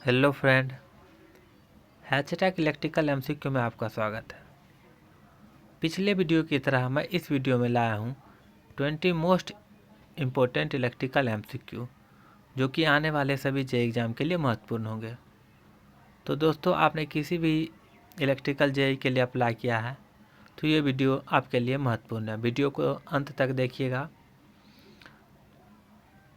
Hello friend, हैचटैग electrical MCQ में आपका स्वागत है। पिछले वीडियो की तरह मैं इस वीडियो में लाया हूँ 20 मोस्ट इम्पोर्टेंट इलेक्ट्रिकल एमसीक्यू जो कि आने वाले सभी जे एग्ज़ाम के लिए महत्वपूर्ण होंगे। तो दोस्तों, आपने किसी भी इलेक्ट्रिकल जे के लिए अप्लाई किया है तो ये वीडियो आपके लिए महत्वपूर्ण है। वीडियो को अंत तक देखिएगा।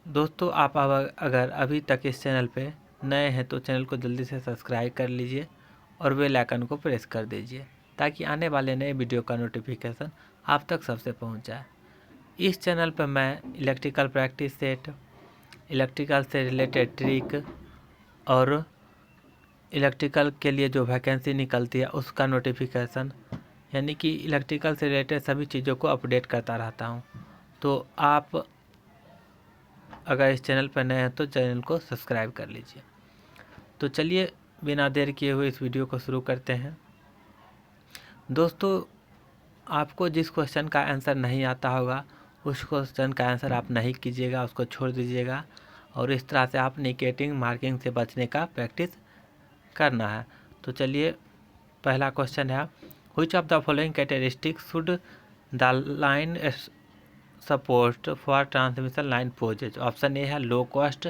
दोस्तों, आप अगर अभी तक इस चैनल पे नए हैं तो चैनल को जल्दी से सब्सक्राइब कर लीजिए और बेल आइकन को प्रेस कर दीजिए ताकि आने वाले नए वीडियो का नोटिफिकेशन आप तक सबसे पहुंच जाए। इस चैनल पर मैं इलेक्ट्रिकल प्रैक्टिस सेट, इलेक्ट्रिकल से रिलेटेड ट्रिक और इलेक्ट्रिकल के लिए जो वैकेंसी निकलती है उसका नोटिफिकेशन, यानी कि इलेक्ट्रिकल से रिलेटेड सभी चीज़ों को अपडेट करता रहता हूँ। तो आप अगर इस चैनल पर नए हैं तो चैनल को सब्सक्राइब कर लीजिए। तो चलिए बिना देर किए हुए इस वीडियो को शुरू करते हैं। दोस्तों, आपको जिस क्वेश्चन का आंसर नहीं आता होगा उस क्वेश्चन का आंसर आप नहीं कीजिएगा, उसको छोड़ दीजिएगा और इस तरह से आप नेगेटिव मार्किंग से बचने का प्रैक्टिस करना है। तो चलिए, पहला क्वेश्चन है, which of the following characteristics should the line support for transmission line possess. Option A है लो कॉस्ट,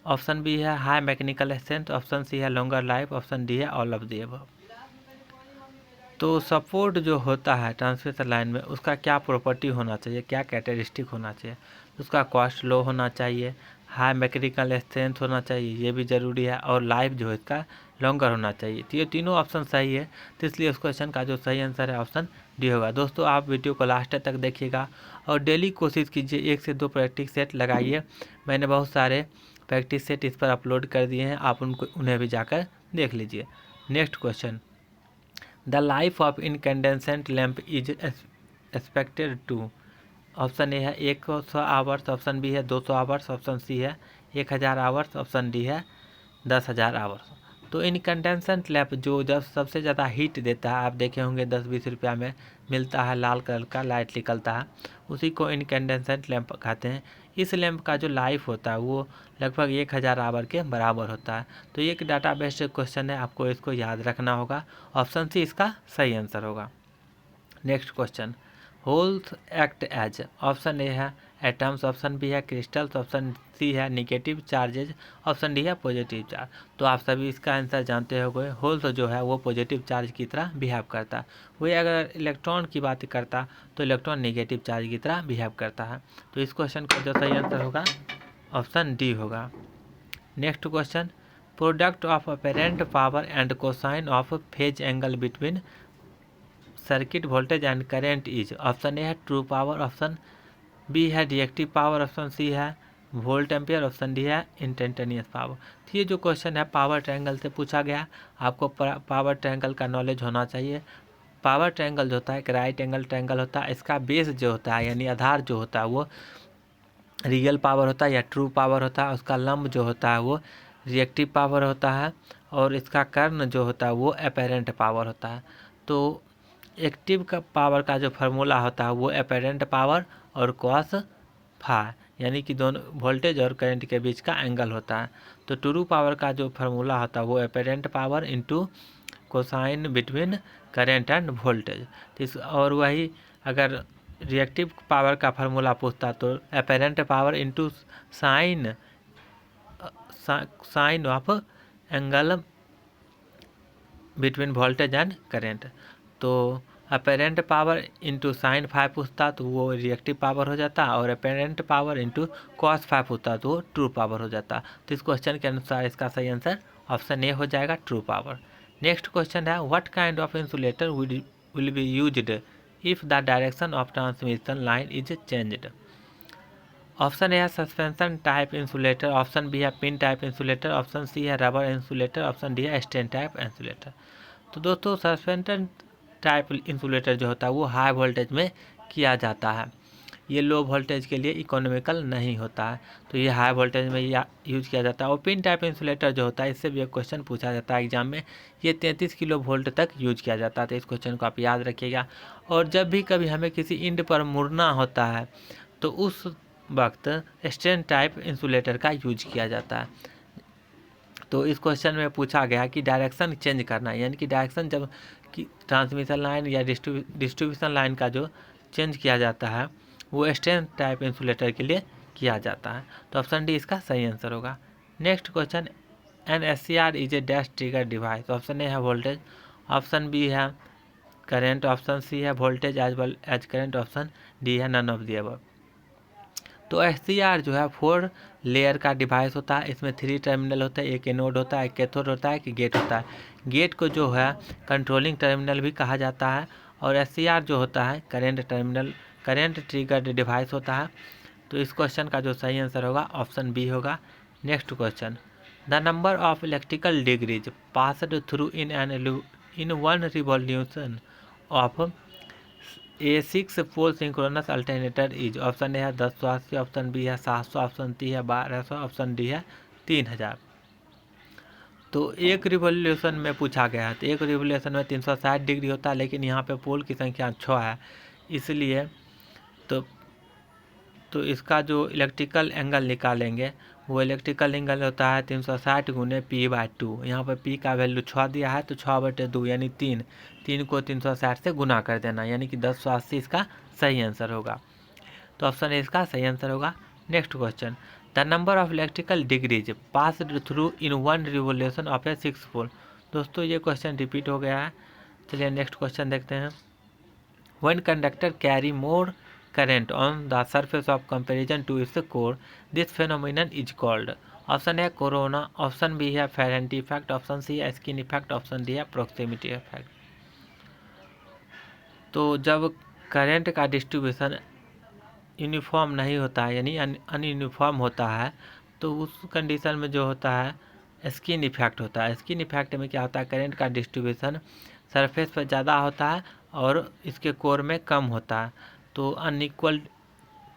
ऑप्शन बी है high mechanical strength, option C है लॉन्गर लाइफ, ऑप्शन डी है ऑल ऑफ द अबव। तो support जो होता है transmission line में उसका क्या प्रॉपर्टी होना चाहिए, क्या कैरेक्टरिस्टिक होना चाहिए? उसका कॉस्ट लो होना चाहिए, हाई मैकेनिकल स्ट्रेंथ होना चाहिए, ये भी ज़रूरी है, और लाइफ जो है इसका लॉन्गर होना चाहिए। तो ये तीनों ऑप्शन सही है, तो इसलिए उस क्वेश्चन का जो सही आंसर है ऑप्शन डी होगा। दोस्तों, आप वीडियो को लास्ट तक देखिएगा और डेली कोशिश कीजिए 1 से 2 प्रैक्टिस सेट लगाइए। मैंने बहुत सारे प्रैक्टिस सेट इस पर अपलोड कर दिए हैं, आप उन्हें भी जाकर देख लीजिए। Next question, the life of incandescent lamp is expected to. Option A है 100 आवर्स, ऑप्शन बी है 200 आवर्स, ऑप्शन सी है 1000 आवर्स, ऑप्शन डी है 10,000 आवर्स। तो इनकैंडेसेंट लैम्प जो जब सबसे ज़्यादा हीट देता है, आप देखे होंगे 10-20 रुपया में मिलता है, लाल कलर का लाइट निकलता है, उसी को इनकैंडेसेंट लैम्प कहते हैं। इस लैम्प का जो लाइफ होता है वो लगभग 1000 आवर के बराबर होता है। तो ये एक डाटा बेस्ड क्वेश्चन है, आपको इसको याद रखना होगा। ऑप्शन सी इसका सही आंसर होगा। Next question, holes act as. Option A है एटम्स, ऑप्शन बी है क्रिस्टल्स, ऑप्शन सी है निगेटिव चार्जेज, ऑप्शन डी है पॉजिटिव चार्ज। तो आप सभी इसका आंसर जानते हो गए। होल्स जो है वो पॉजिटिव चार्ज की तरह बिहेव करता है। वही अगर इलेक्ट्रॉन की बात करता तो इलेक्ट्रॉन निगेटिव चार्ज की तरह बिहेव करता है। तो इस क्वेश्चन का जो सही आंसर होगा ऑप्शन डी होगा। Next question, product of apparent power and cosine of phase angle between circuit voltage and current is. Option A है ट्रू पावर, ऑप्शन बी है रिएक्टिव पावर, ऑप्शन सी है volt ampere, option D है instantaneous power. तो ये जो question है power triangle से पूछा गया, आपको पावर ट्रायंगल का नॉलेज होना चाहिए। पावर ट्रायंगल जो होता है एक राइट एंगल ट्रायंगल होता है, इसका बेस जो होता है यानी आधार जो होता है वो रियल पावर होता है या ट्रू पावर होता है, उसका लंब जो होता है वो रिएक्टिव पावर होता है, और इसका कर्ण जो होता है वो अपेरेंट पावर होता है। तो एक्टिव का पावर का जो फार्मूला होता है वो अपेरेंट पावर और कॉस फा, यानी कि दोनों वोल्टेज और करंट के बीच का एंगल होता है। तो ट्रू पावर का जो फार्मूला होता है वो apparent power into cosine between current and voltage. और वही अगर रिएक्टिव पावर का फार्मूला पूछता तो apparent power into sine sine of angle between voltage and current. तो अपेरेंट पावर इंटू साइन 5 पूछता तो वो रिएक्टिव पावर हो जाता, और अपेरेंट पावर इंटू कॉस 5 पूछता तो वो ट्रू पावर हो जाता। तो इस क्वेश्चन के अनुसार इसका सही आंसर ऑप्शन ए हो जाएगा, ट्रू पावर। नेक्स्ट क्वेश्चन है, what kind of insulator will be used if the direction of transmission line is changed. Option A है suspension type insulator, option B है pin type insulator, option C है rubber insulator, option D है strain type insulator. तो दोस्तों, suspension type insulator जो होता है वो हाई वोल्टेज में किया जाता है, ये लो वोल्टेज के लिए इकोनॉमिकल नहीं होता है, तो ये हाई वोल्टेज में यूज किया जाता है। और पिन टाइप इंसुलेटर जो होता है इससे भी एक क्वेश्चन पूछा जाता है एग्जाम में, ये 33 किलो वोल्ट तक यूज किया जाता है। तो इस क्वेश्चन को आप याद रखिएगा। और जब भी कभी हमें किसी इंड पर मुड़ना होता है तो उस वक्त स्टेन टाइप इंसुलेटर का यूज किया जाता है। तो इस क्वेश्चन में पूछा गया कि डायरेक्शन चेंज करना, यानी कि डायरेक्शन जब कि ट्रांसमिशन लाइन या डिस्ट्रीब्यूशन लाइन का जो चेंज किया जाता है वो स्ट्रेंथ टाइप इंसुलेटर के लिए किया जाता है। तो ऑप्शन डी इसका सही आंसर होगा। Next question, N S C R is a dash trigger device. Option A है वोल्टेज, ऑप्शन बी है करंट, ऑप्शन सी है voltage as well as current, option D है नन ऑफ दी अबव। तो S C R जो है 4 layer का device होता है। इसमें 3 टर्मिनल होता है, एक एनोड होता है, एक कैथोड होता है, एक गेट होता है। गेट को जो है कंट्रोलिंग टर्मिनल भी कहा जाता है और एस सी आर जो होता है current terminal, current triggered device होता है। तो इस क्वेश्चन का जो सही आंसर होगा ऑप्शन बी होगा। Next question, the number of electrical degrees passed through in one revolution of a 6 pole synchronous alternator is. Option A है 1080, ऑप्शन बी है 700, ऑप्शन सी है 1200, ऑप्शन डी है 3000। तो एक रिवॉल्यूशन में पूछा गया है, तो एक रिवॉल्यूशन में 360 डिग्री होता है, लेकिन यहाँ पे पोल की संख्या 6 है, इसलिए तो इसका जो इलेक्ट्रिकल एंगल निकालेंगे वो इलेक्ट्रिकल एंगल होता है 360 गुने p/2। यहाँ पर p का वैल्यू 6 दिया है तो 6/2 यानी 3 को 360 से गुना कर देना, यानी कि 1080 इसका सही आंसर होगा। तो ऑप्शन ए इसका सही आंसर होगा। Next question, the number of electrical degrees passed through in one revolution of a 6 pole. दोस्तों ये क्वेश्चन रिपीट हो गया है। चलिए नेक्स्ट क्वेश्चन देखते हैं। One conductor carry more current on the surface of comparison to its core, this phenomenon is called। Option है corona, option B है फेरेंटी इफेक्ट, ऑप्शन सी है स्किन इफेक्ट, ऑप्शन डी है प्रॉक्सिमिटी इफेक्ट। तो जब current का distribution uniform नहीं होता है यानी अनयूनिफॉर्म होता है तो उस कंडीशन में जो होता है स्किन इफेक्ट होता है। स्किन इफेक्ट में क्या होता है, करंट का डिस्ट्रीब्यूशन सरफेस पर ज़्यादा होता है और इसके कोर में कम होता है, तो अनइक्वल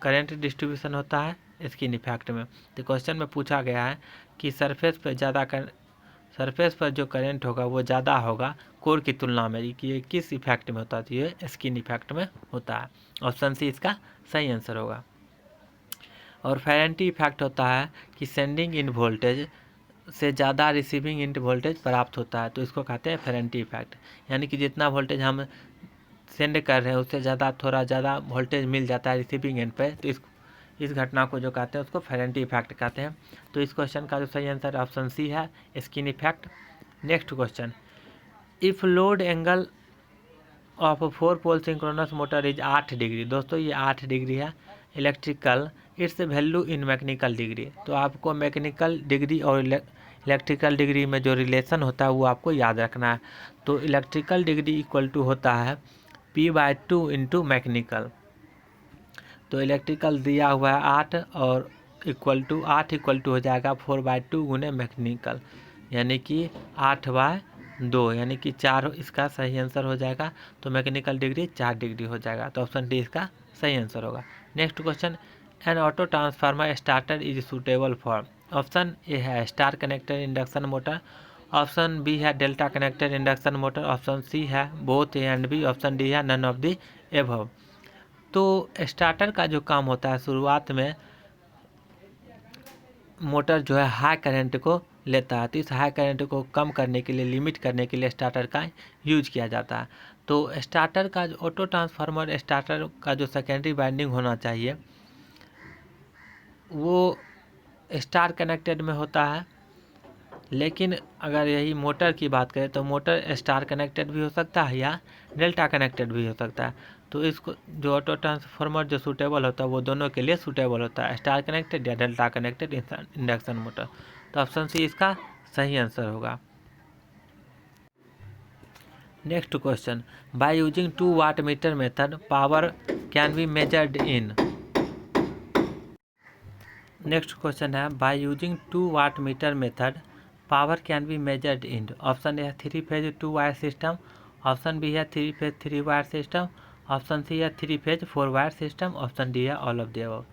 करंट डिस्ट्रीब्यूशन होता है स्किन इफेक्ट में। तो क्वेश्चन में पूछा गया है कि सरफेस पर जो करंट होगा वो ज़्यादा होगा कोर की तुलना में, कि ये किस इफेक्ट में होता है, तो ये स्किन इफेक्ट में होता है। ऑप्शन सी इसका सही आंसर होगा। और फेरेंटी इफेक्ट होता है कि सेंडिंग इन वोल्टेज से ज़्यादा रिसीविंग इन वोल्टेज प्राप्त होता है, तो इसको कहते हैं फेरेंटी इफेक्ट, यानी कि जितना वोल्टेज हम सेंड कर रहे हैं उससे थोड़ा ज़्यादा वोल्टेज मिल जाता है रिसीविंग एंड पे, तो इस घटना को जो कहते हैं उसको फेरेंटी इफेक्ट कहते हैं। तो इस क्वेश्चन का जो सही आंसर ऑप्शन सी है skin effect. Next question, if load angle of 4 pole synchronous motor is 8 degree. दोस्तों ये 8 डिग्री है electrical, its value in mechanical degree. तो आपको मैकेनिकल डिग्री और इलेक्ट्रिकल डिग्री में जो रिलेशन होता है वो आपको याद रखना है। तो इलेक्ट्रिकल डिग्री इक्वल टू होता है p/2 इंटू मैकेनिकल। तो इलेक्ट्रिकल दिया हुआ है 8 और इक्वल टू हो जाएगा 4/2 गुने मैकेनिकल, यानी कि 8/2 यानी कि 4 इसका सही आंसर हो जाएगा। तो मैकेनिकल डिग्री 4 डिग्री हो जाएगा, तो ऑप्शन डी इसका सही आंसर होगा। Next question, an auto transformer starter is suitable for. Option A है star connector induction motor, option B है delta connected induction motor, option C है both A and B, option D है none of the above. तो starter का जो काम होता है शुरुआत में मोटर जो है हाई करंट को लेता है, तो इस हाई करंट को कम करने के लिए, लिमिट करने के लिए स्टार्टर का यूज किया जाता है। तो स्टार्टर का जो ऑटो ट्रांसफार्मर स्टार्टर का जो सेकेंडरी वाइंडिंग होना चाहिए वो स्टार कनेक्टेड में होता है, लेकिन अगर यही मोटर की बात करें तो मोटर स्टार कनेक्टेड भी हो सकता है या डेल्टा कनेक्टेड भी हो सकता है। तो इसको जो ऑटो ट्रांसफार्मर जो सूटेबल होता है वो दोनों के लिए सूटेबल होता है, स्टार कनेक्टेड या डेल्टा कनेक्टेड इंडक्शन मोटर। तो ऑप्शन सी इसका सही आंसर होगा। Next question, by using 2 watt meter method power can be measured in. Next question है, by using 2 watt meter method power can be measured in. Option A है 3 phase 2 wire system, option B है 3 phase 3 wire system, option C है 3 phase 4 wire system, option D है all of the above.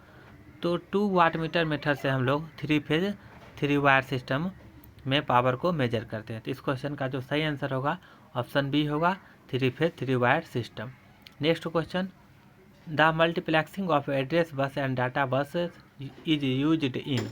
तो 2 watt meter method से हम लोग 3 phase 3 wire system में power को मेजर करते हैं। तो इस क्वेश्चन का जो सही आंसर होगा ऑप्शन बी होगा 3 phase 3 wire system. Next question, the multiplexing of address bus and data बस इज यूज्ड इन।